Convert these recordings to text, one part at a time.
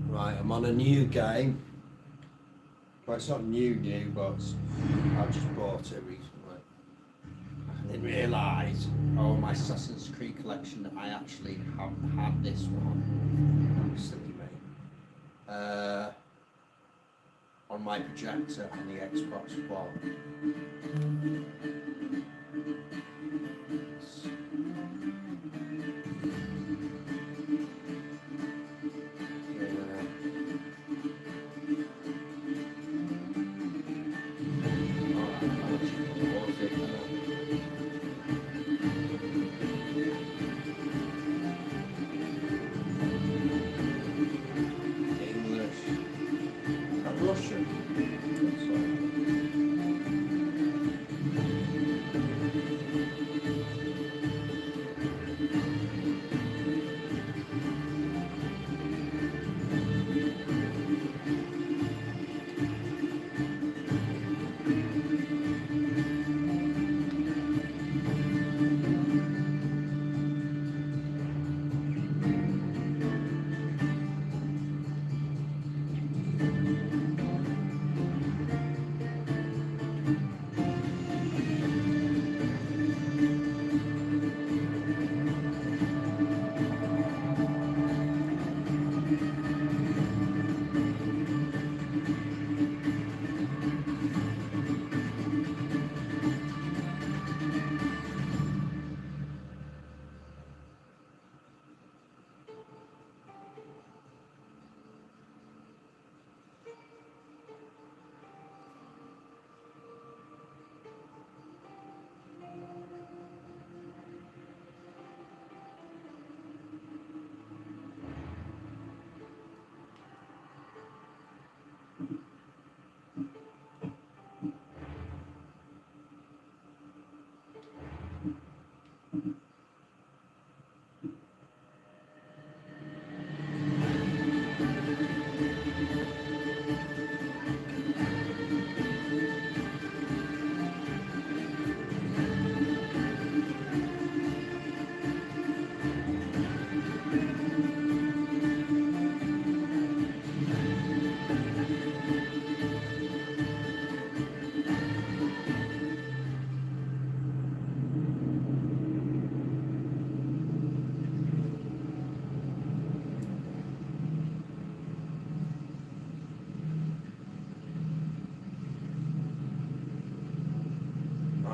Right, I'm on a new game. Well, it's not new, but I just bought it recently. I didn't realise, my Assassin's Creed collection, that I actually haven't had this one. Silly me. On my projector on the Xbox One. Russian.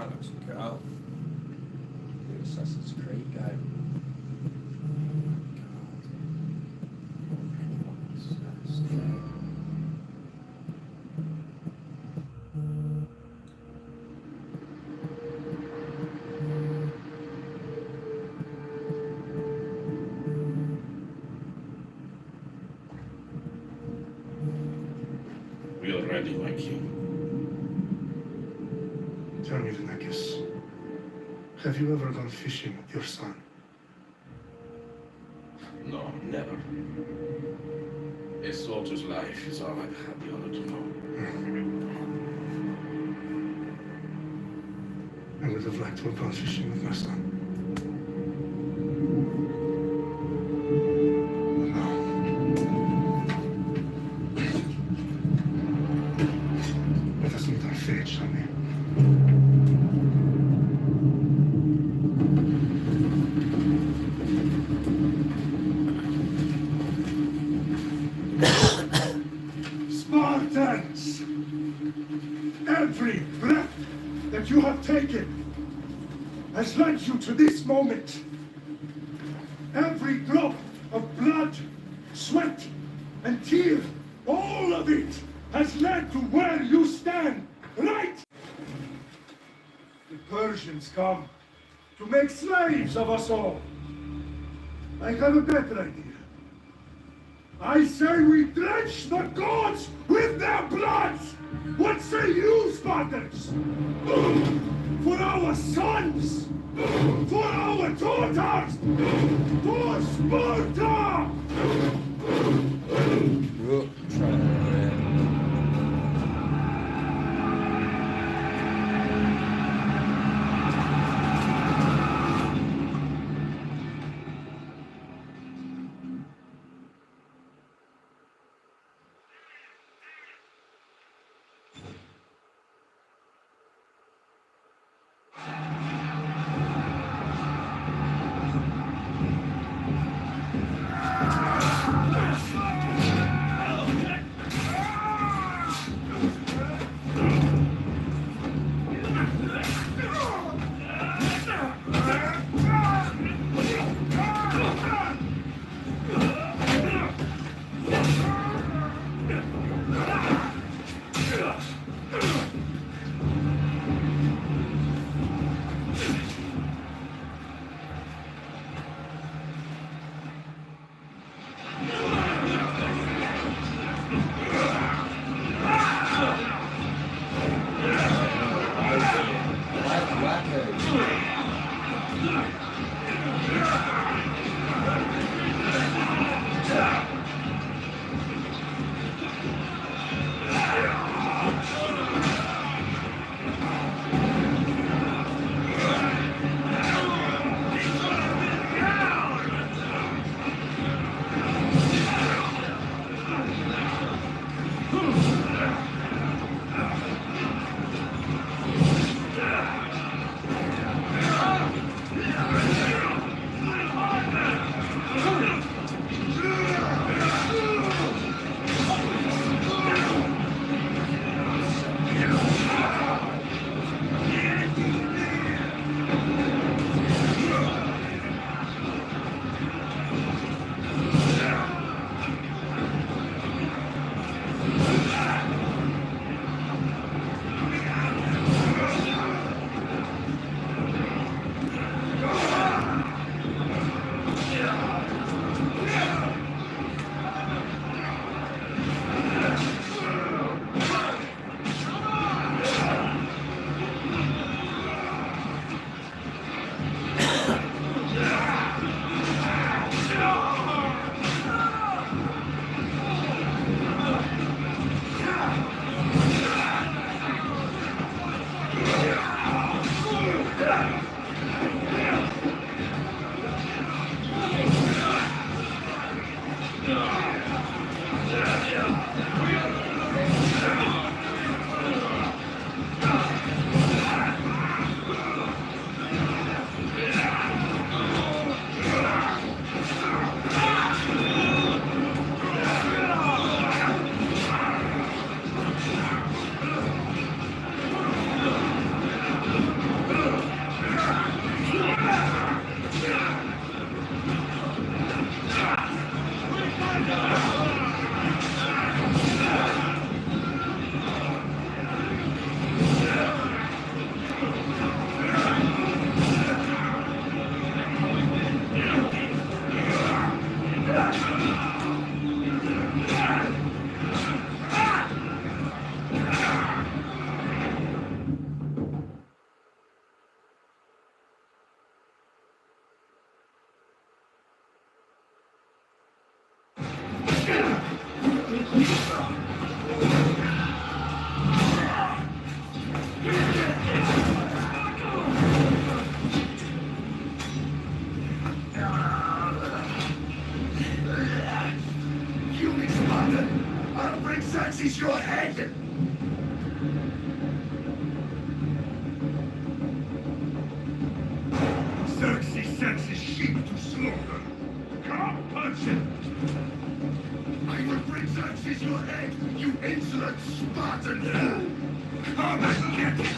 Let's go. The Assassin's Creed game. We are ready, my king. Tell me, Vinakis, have you ever gone fishing with your son? No, never. A soldier's life is all I've had the honor to know. I would have liked to have gone fishing with my son. No. Let us meet on fate, shall we? Spartans! Every breath that you have taken has led you to this moment. Every drop of blood, sweat, and tear, all of it has led to where you stand, right? The Persians come to make slaves of us all. I have a better idea. I say we drench the gods with their blood! What say you, Spartans? For our sons! For our daughters! For Sparta! Is your head! Xerxes sends his sheep to slaughter. Come, Persian! I will bring Xerxes your head, you insolent Spartan! Come and get it!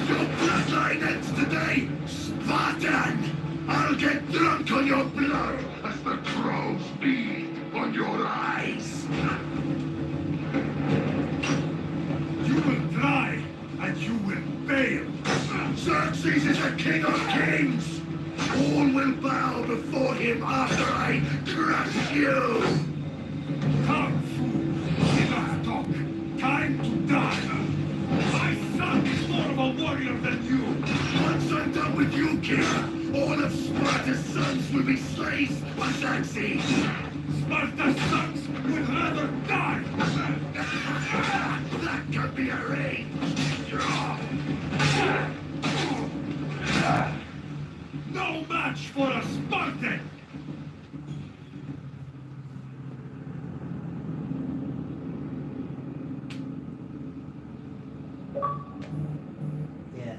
Your bloodline ends today, Spartan! I'll get drunk on your blood as the crows feed on your eyes! You will try, and you will fail. Xerxes is a king of kings. All will bow before him after I crush you. Come, fool. Enough talk. Time to die. My son is more of a warrior than you. Once I'm done with you, king, all of Sparta's sons will be slaves by Xerxes. Sparta's sons would rather die. That can be arranged. No match for a Spartan! Yeah.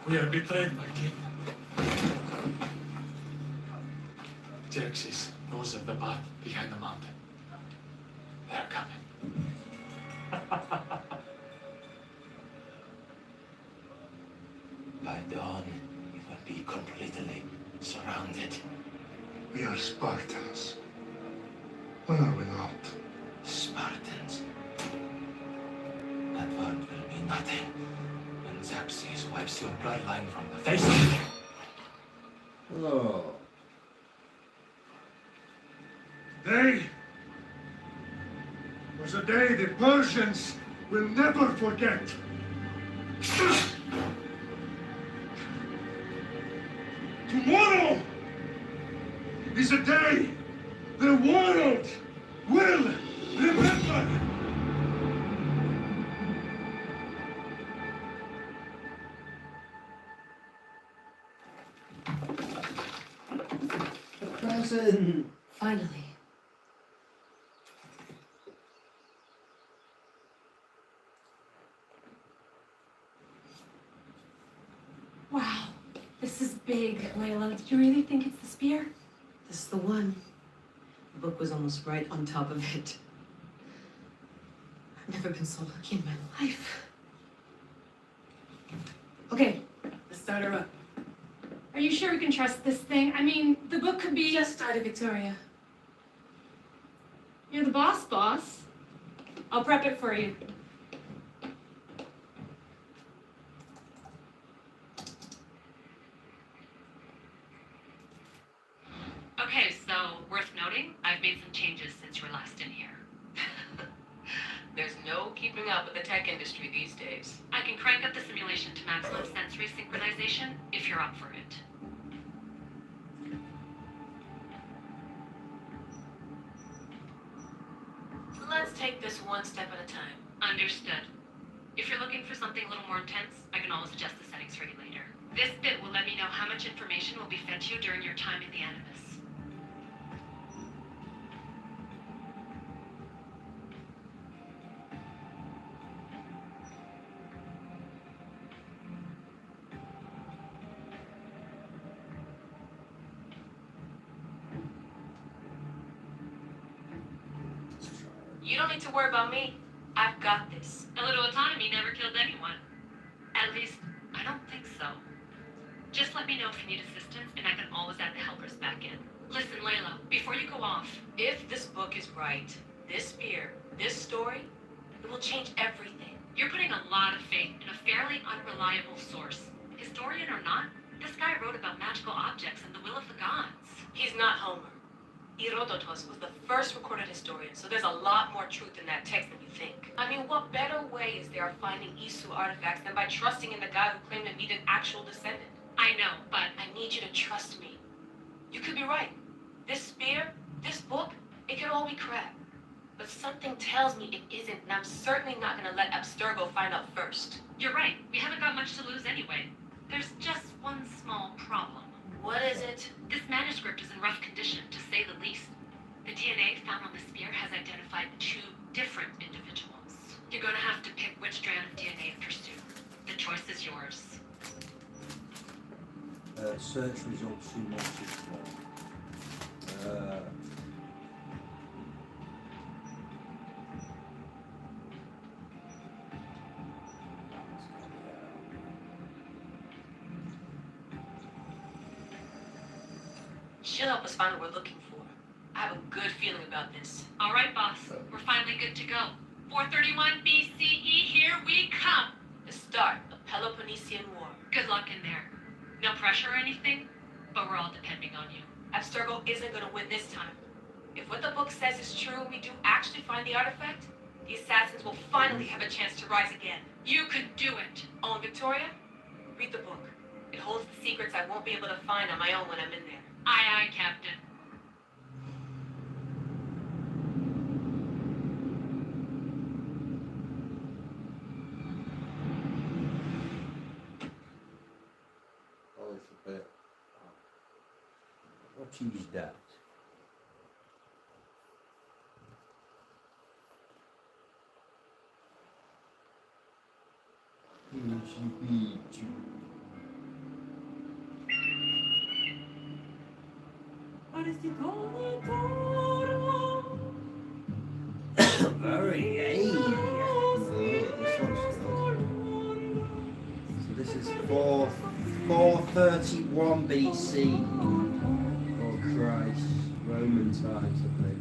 We are betrayed, my king. Xerxes knows of the path behind the mountain. They're coming. By dawn, we will be completely surrounded. We are Spartans. When are we not? Spartans. That word will mean nothing when Xerxes wipes your bloodline from the face of the earth. Oh. Day was a day the Persians will never forget. Tomorrow is a day the world will remember. A present! Finally. Wow, this is big, Layla. Did you really think it's the spear? This is the one. The book was almost right on top of it. I've never been so lucky in my life. Okay, let's start her up. Are you sure we can trust this thing? I mean, the book could be... Just started, Victoria. You're the boss. I'll prep it for you. noting, I've made some changes since you were last in here. There's no keeping up with the tech industry these days. I can crank up the simulation to maximum sensory synchronization if you're up for it. Let's take this one step at a time. Understood. If you're looking for something a little more intense, I can always adjust the settings for you later. This bit will let me know how much information will be fed to you during your time in the Animus. You don't need to worry about me. I've got this. A little autonomy never killed anyone. At least, I don't think so. Just let me know if you need assistance, and I can always add the helpers back in. Listen, Layla, before you go off, If this book is right, this spear, this story, it will change everything. you're putting a lot of faith in a fairly unreliable source. Historian or not, this guy wrote about magical objects and the will of the gods. He's not Homer. Herodotus was the first recorded historian, so there's a lot more truth in that text than you think. I mean, what better way is there of finding Isu artifacts than by trusting in the guy who claimed to meet an actual descendant? I know, but I need you to trust me. You could be right. This spear, this book, it could all be crap. But something tells me it isn't, and I'm certainly not gonna let Abstergo find out first. you're right. We haven't got much to lose anyway. There's just one small problem. What is it? This manuscript is in rough condition, to say the least. The DNA found on the spear has identified 2 different individuals. You're gonna have to pick which strand of DNA to pursue. The choice is yours. Search results too much is She'll help us find what we're looking for. I have a good feeling about this. All right, boss. We're finally good to go. 431 BCE, here we come. The start of Peloponnesian War. Good luck in there. No pressure or anything, but we're all depending on you. Abstergo isn't gonna win this time. If what the book says is true and we do actually find the artifact, the assassins will finally have a chance to rise again. You can do it. Oh, and Victoria, read the book. It holds the secrets I won't be able to find on my own when I'm in there. Aye, aye, Captain. a little bit. What is that? Very hey. This one's good. So this is 431 BC. Oh Christ, Roman times, I think.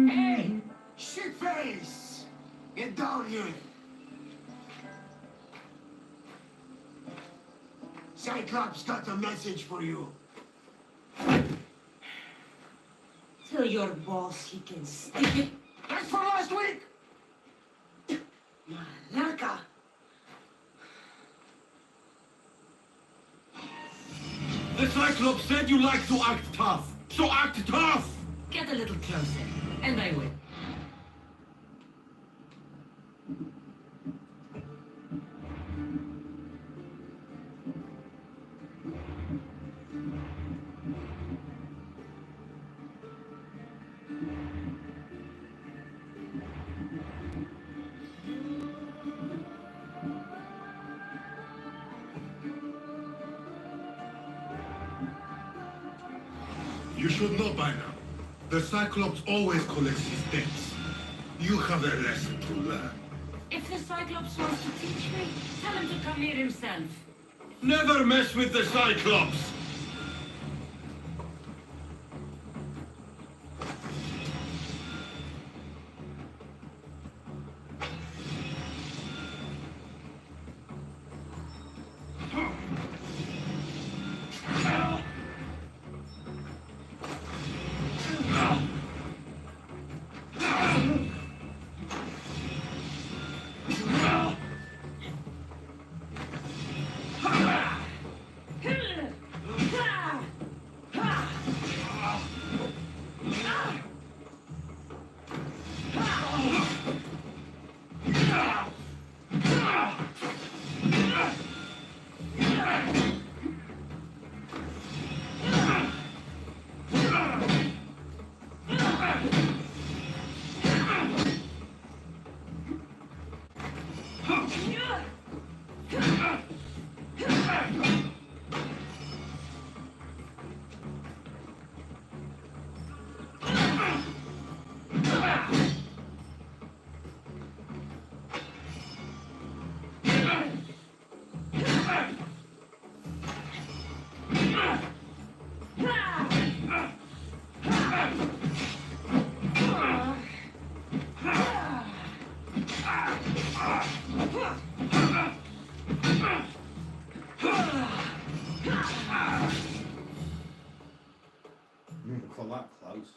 Hey! Shitface! Get down here! Cyclops got a message for you. Tell your boss he can stick it. That's for last week! Malaca. The Cyclops said you like to act tough, so act tough! Get a little closer, and I will. should know by now. The Cyclops always collects his debts. You have a lesson to learn. If the Cyclops wants to teach me, tell him to come here himself. Never mess with the Cyclops! Call that close.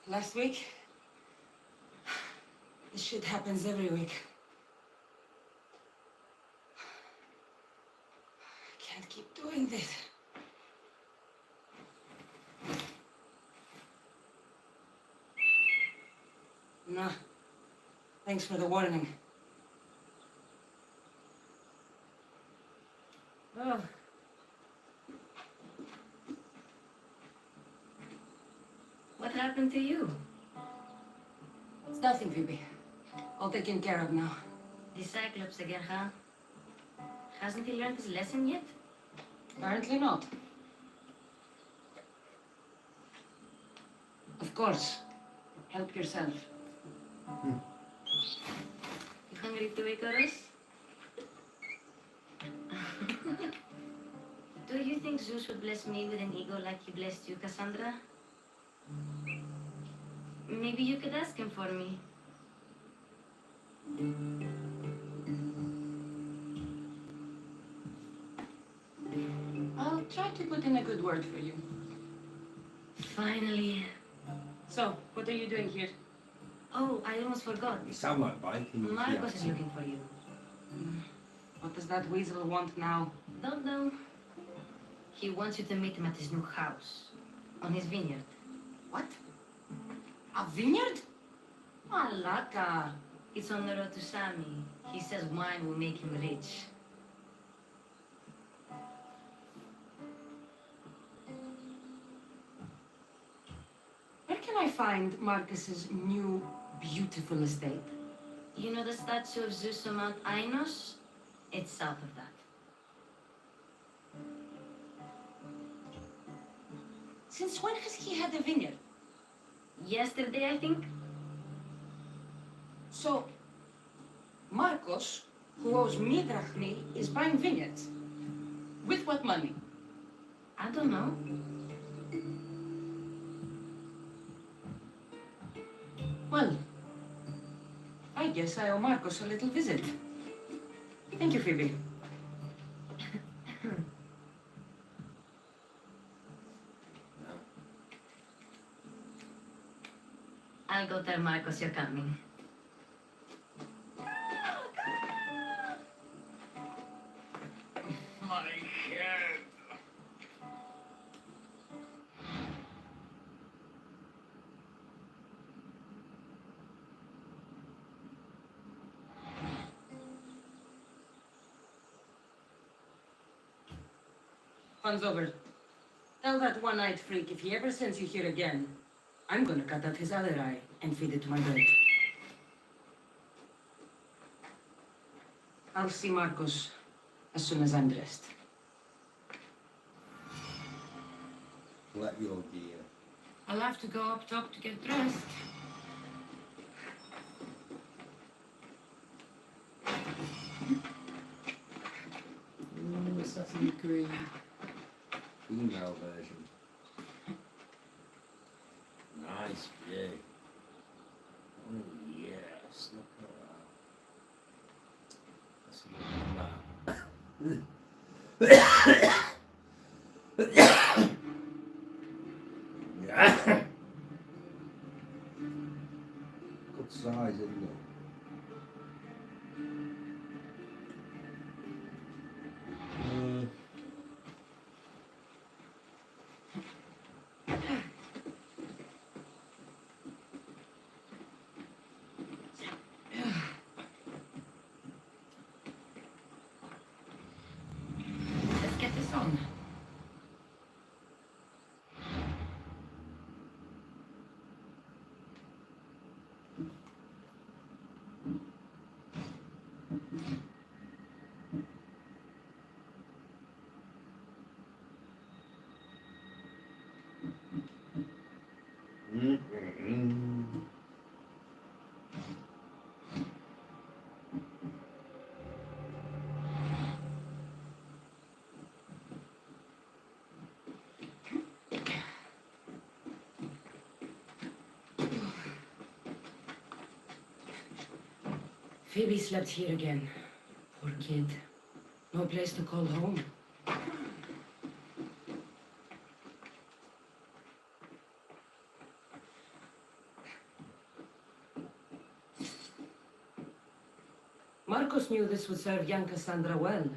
Last week? This shit happens every week. I can't keep doing this. Nah. Thanks for the warning. Oh. What happened to you? It's nothing, Phoebe. All taken care of now. The Cyclops again, huh? Hasn't he learned his lesson yet? Apparently not. Of course. Help yourself. You hungry to wake us? Do you think Zeus would bless me with an ego like he blessed you, Cassandra? Maybe you could ask him for me. I'll try to put in a good word for you. Finally. So, what are you doing here? Oh, I almost forgot. You sound like Viking. Marcos is looking for you. What does that weasel want now? Don't know. He wants you to meet him at his new house. On his vineyard. What? A vineyard? Malaka. It's on the road to Sami. He says wine will make him rich. Where can I find Marcus's new, beautiful estate? You know the statue of Zeus on Mount Ainos? It's south of that. Since when has he had a vineyard? Yesterday, I think. So, Marcos, who owes me drachmi, is buying vineyards. With what money? I don't know. Well, I guess I owe Marcos a little visit. Thank you, Phoebe. I'll go tell Marcos you're coming. My head. Fun's over. Tell that one-eyed freak if he ever sends you here again, I'm gonna cut out his other eye and feed it to my bird. I'll see Marcos as soon as I'm dressed. Collect your gear. I'll have to go up top to get dressed. Ooh, Assassin's Creed. Female version. Nice view. Oh yes, look at that. Let's look at that. Yeah. Good size, isn't it? Let's get this on. Phoebe slept here again. Poor kid. No place to call home. Marcos knew this would serve young Cassandra well.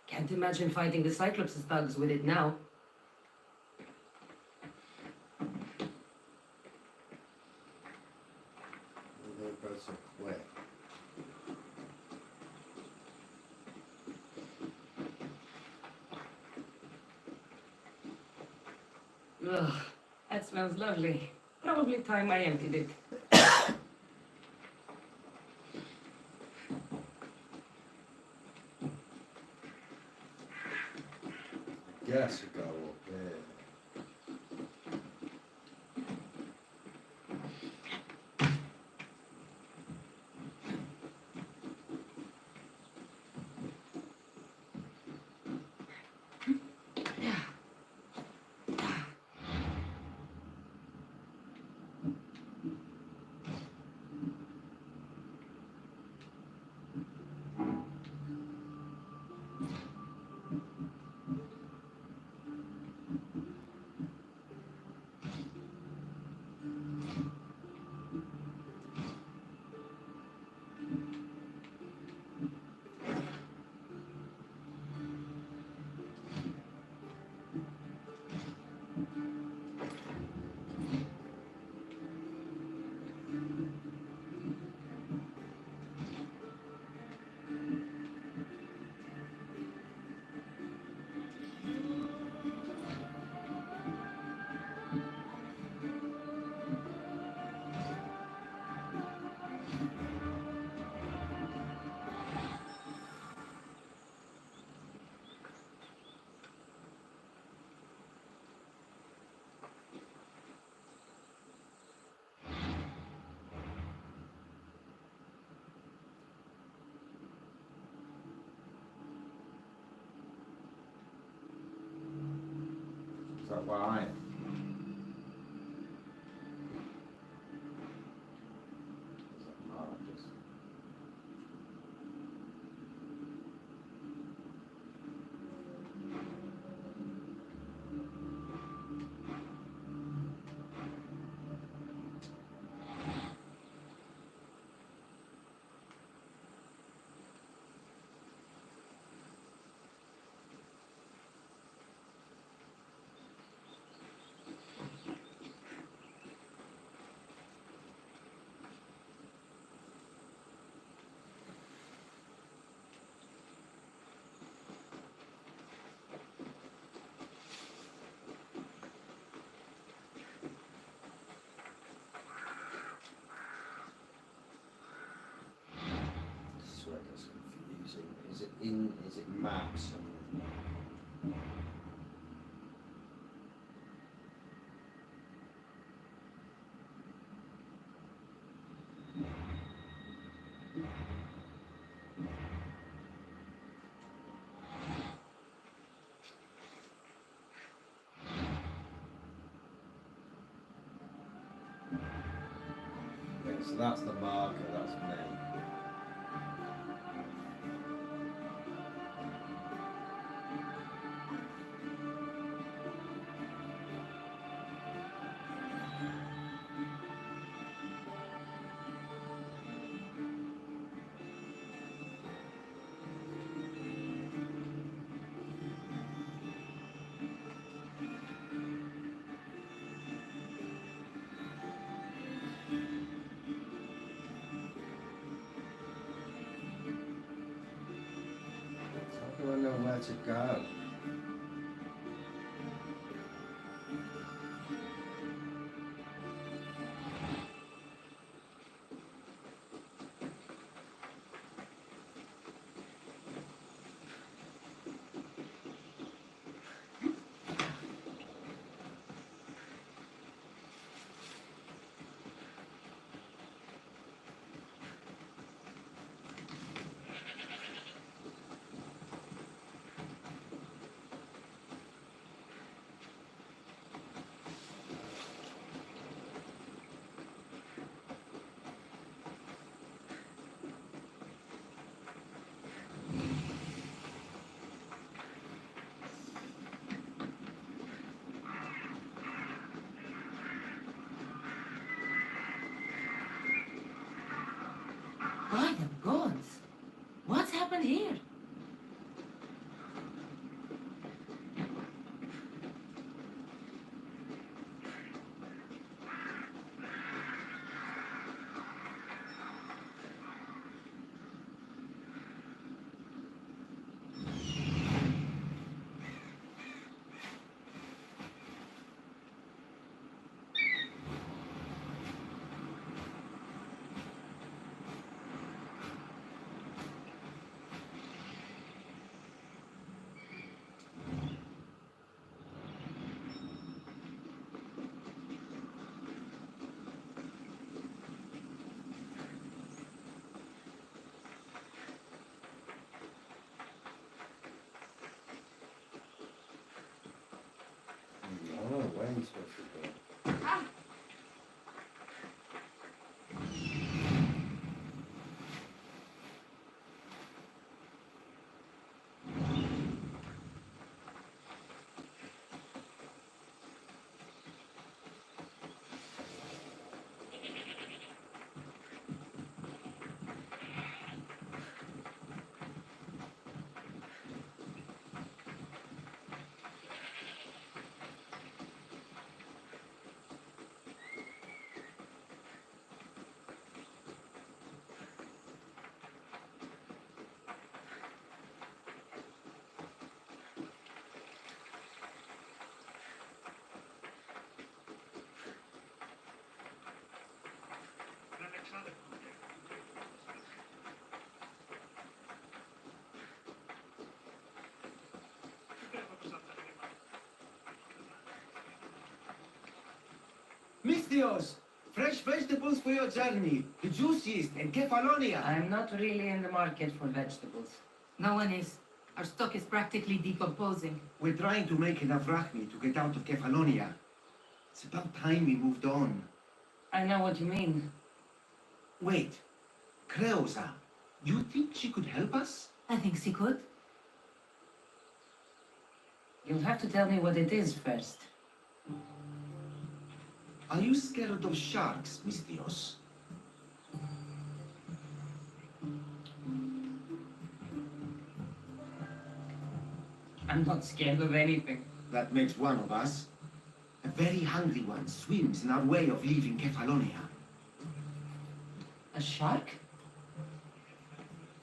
Can't imagine fighting the Cyclops' thugs with it now. They go so quick. Ugh, that smells lovely. Probably time I emptied it. Guess we go up there. Is that why? Is that Marcus? Is it maps? Okay, so that's the marker, that's me. How do I know where to go? By the gods! What's happened here? Oh, where are you supposed to go? Misthios, fresh vegetables for your journey. The juiciest in Kefalonia. I'm not really in the market for vegetables. No one is. Our stock is practically decomposing. We're trying to make enough rachni to get out of Kefalonia. It's about time we moved on. I know what you mean. Wait, Creosa, you think she could help us? I think she could. You'll have to tell me what it is first. Are you scared of sharks, Misthios? I'm not scared of anything. That makes one of us. A very hungry one swims in our way of leaving Kefalonia. A shark?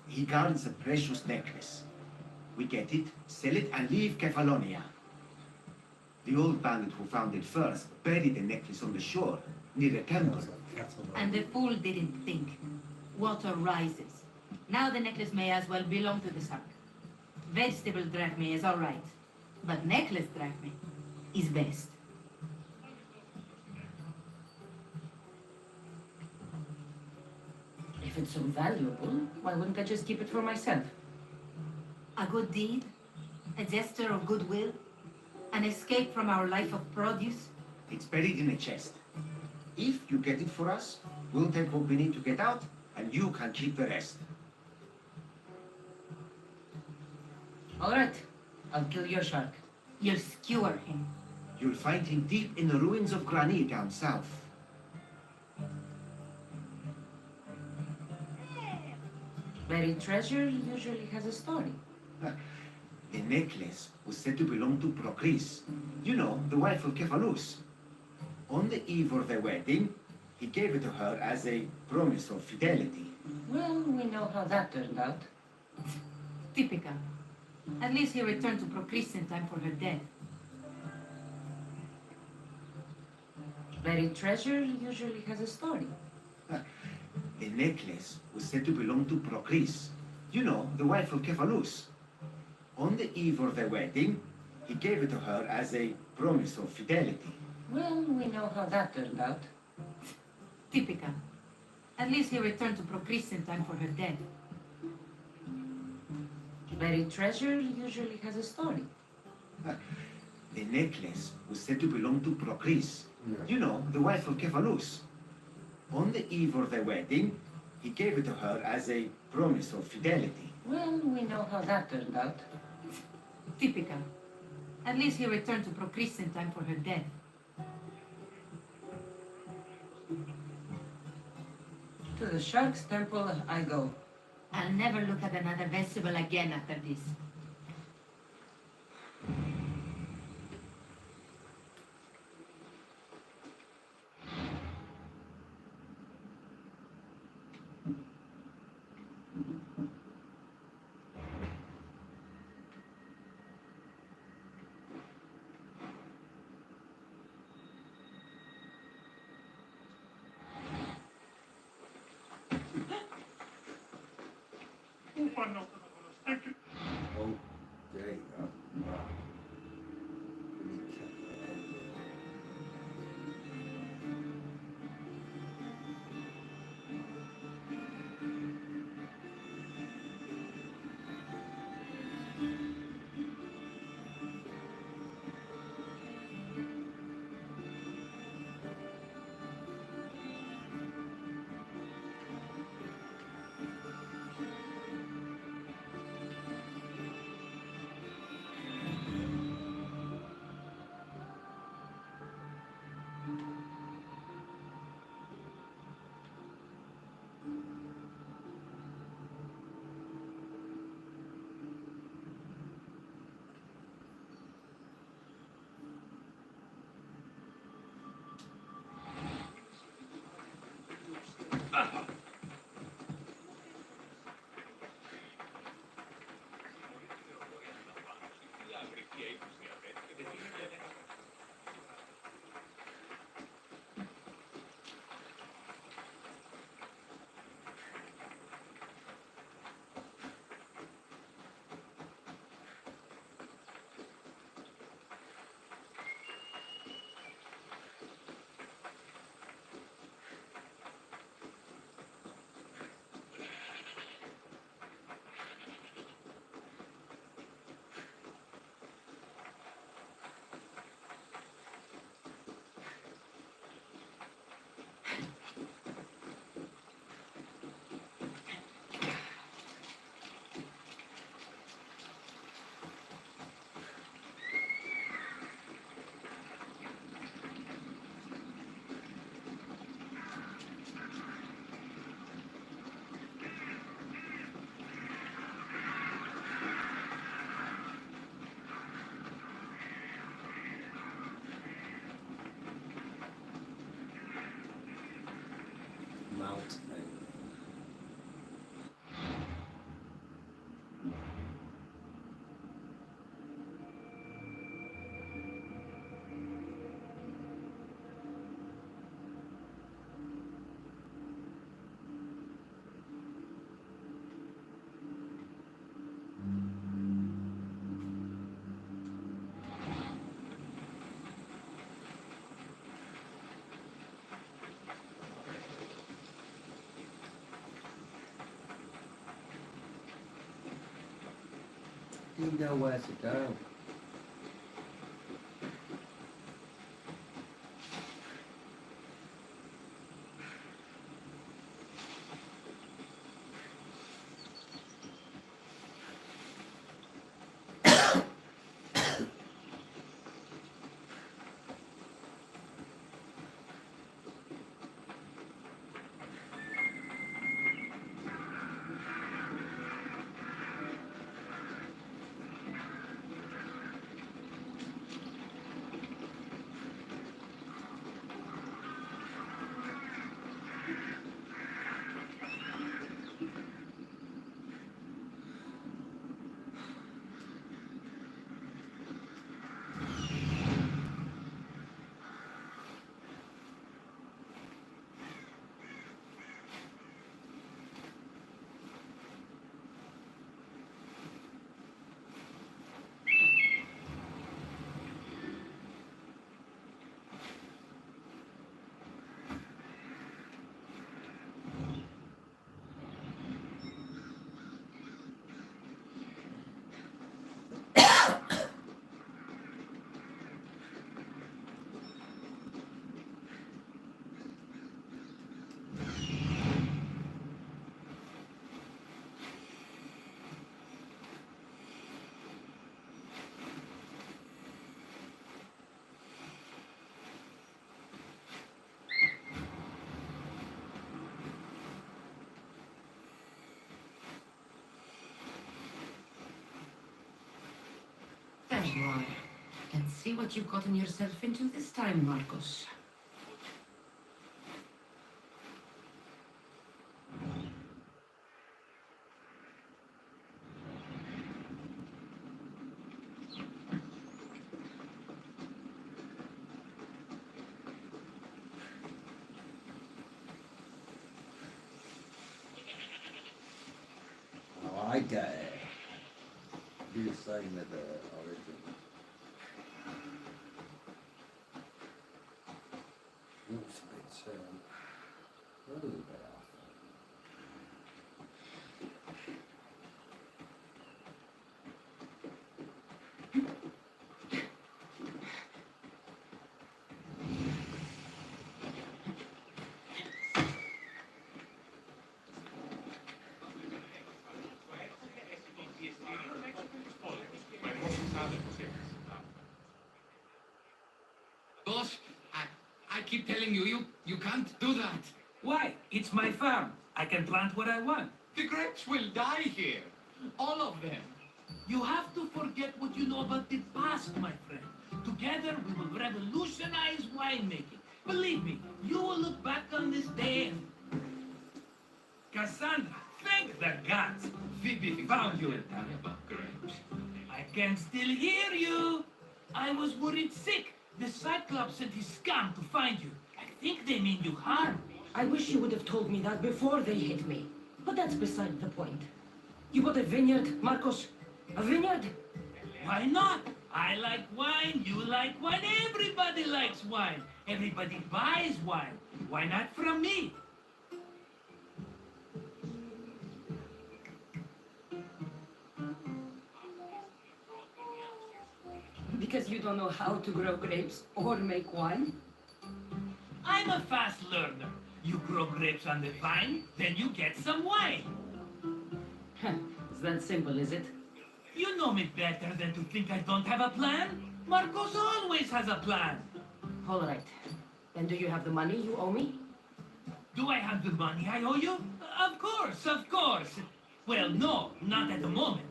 He guards a precious necklace. We get it, sell it, and leave Kefalonia. The old bandit who found it first buried the necklace on the shore, near a temple. And the fool didn't think. Water rises. Now the necklace may as well belong to the shark. Vegetable drachme is all right, but necklace drachme is best. If it's so valuable, why wouldn't I just keep it for myself? A good deed, a gesture of goodwill, an escape from our life of produce. It's buried in a chest. If you get it for us, we'll take what we need to get out, and you can keep the rest. All right, I'll kill your shark. You'll skewer him. You'll find him deep in the ruins of Granit down south. Buried treasure usually has a story. The necklace was said to belong to Procris, you know, the wife of Cephalus. On the eve of their wedding, he gave it to her as a promise of fidelity. Well, we know how that turned out. Typical. At least he returned to Procris in time for her death. Buried treasure usually has a story. The necklace was said to belong to Procris, you know, the wife of Cephalus. On the eve of their wedding, he gave it to her as a promise of fidelity. Well, we know how that turned out. Typical. At least he returned to Procris in time for her death. Buried treasure usually has a story. The necklace was said to belong to Procris, you know, the wife of Cephalus. On the eve of their wedding, he gave it to her as a promise of fidelity. Well, we know how that turned out. Typical. At least he returned to Procris in time for her death. To the shark's temple I go. I'll never look at another vegetable again after this. Oh, there you go. Really careful. You know where to go. There you are. And see what you've gotten yourself into this time, Marcos. Oh, I get it. Do the same with the origin. Looks a little bit off. Boss, I keep telling you can't do that. Why? It's my farm. I can plant what I want. The grapes will die here. All of them. You have to forget what you know about the past, my friend. Together, we will revolutionize winemaking. Believe me, you will look back on this day and... Cassandra, thank the gods. Phoebe Found you in tell time. me about grapes. I can still hear you. I was worried sick. The Cyclops sent his scum to find you. I think they mean you harm. I wish you would have told me that before they hit me. But that's beside the point. You bought a vineyard, Marcos? A vineyard? Why not? I like wine, you like wine, everybody likes wine. Everybody buys wine. Why not from me? Because you don't know how to grow grapes or make wine? I'm a fast learner. You grow grapes on the vine, then you get some wine. It's that simple, is it? You know me better than to think I don't have a plan. Marcos always has a plan. All right. Then do you have the money you owe me? Do I have the money I owe you? Of course, of course. Well, no, not at the moment.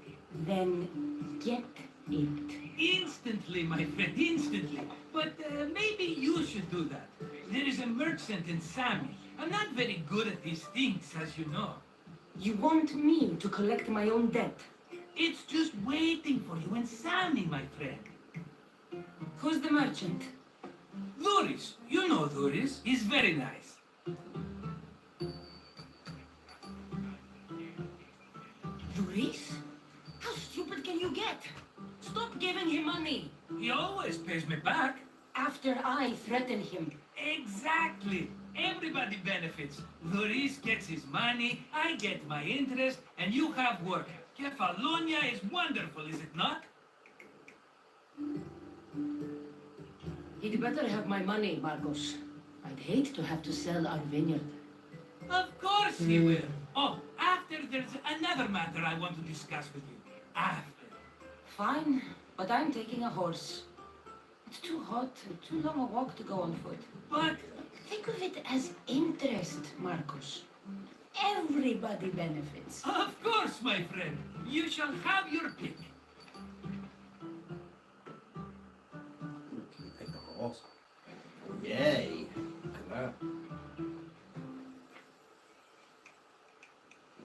Then get it. Instantly, my friend, instantly. But maybe you should do that. There is a merchant in Sami. I'm not very good at these things, as you know. You want me to collect my own debt? It's just waiting for you in Sami, my friend. Who's the merchant? Duris. You know Duris. He's very nice. Luis? How stupid can you get? Stop giving him money. He always pays me back. After I threaten him. Exactly. Everybody benefits. Duris gets his money, I get my interest, and you have work. Kefalonia is wonderful, is it not? He'd better have my money, Marcos. I'd hate to have to sell our vineyard. Of course he will. Oh, after there's another matter I want to discuss with you. After. Fine, but I'm taking a horse. It's too hot and too long a walk to go on foot. But Think of it as interest, Marcos. Everybody benefits. of course, my friend. You shall have your pick. Pick a horse. Yay! Look at that.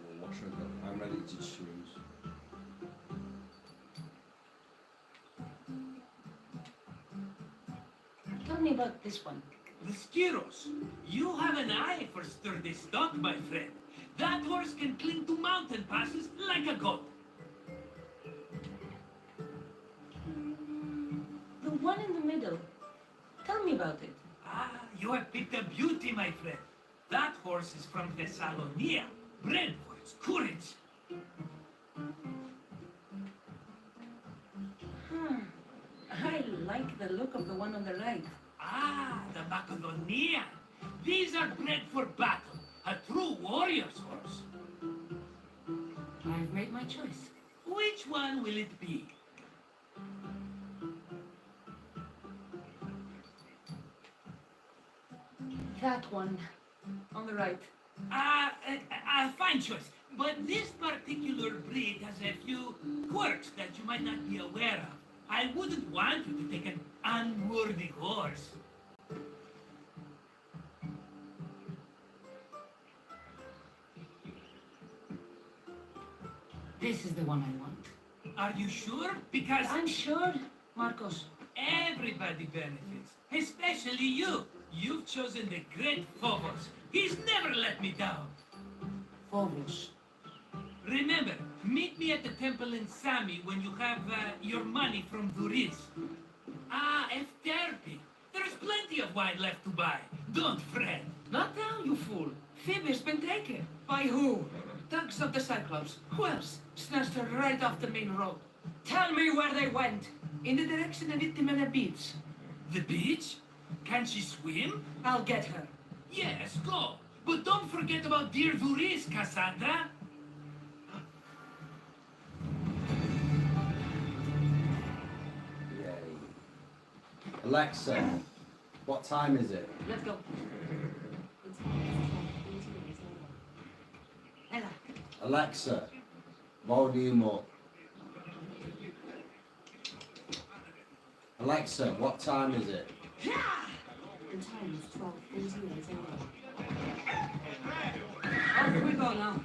Well, what should I go? I'm ready to choose. Tell me about this one. The Skiros. You have an eye for sturdy stock, my friend. That horse can cling to mountain passes like a goat. The one in the middle. Tell me about it. Ah, you have picked a beauty, my friend. That horse is from Thessalonia, bred for its courage. I like the look of the one on the right. Ah, the Macedonian. These are bred for battle, a true warrior's horse. I've made my choice. Which one will it be? That one. On the right. A fine choice. But this particular breed has a few quirks that you might not be aware of. I wouldn't want you to take an unworthy horse. This is the one I want. Are you sure? Because I'm sure, Marcos. everybody benefits, especially you. You've chosen the great Phobos. He's never let me down. Phobos. Remember, meet me at the temple in Sami when you have your money from Duris. Ah, Efterpi. There's plenty of wine left to buy. Don't fret. Not now, you fool. Phoebe's been taken. By who? Thugs of the Cyclops. Who else? Snatched her right off the main road. Tell me where they went. In the direction of Itimena Beach. The beach? Can she swim? I'll get her. Yes, go. But don't forget about dear Duris, Cassandra. Yay. Alexa, what time is it? Let's go. Ella. Alexa, volume up. Alexa, what time is it? The time is 12:48 a.m. Off we go now.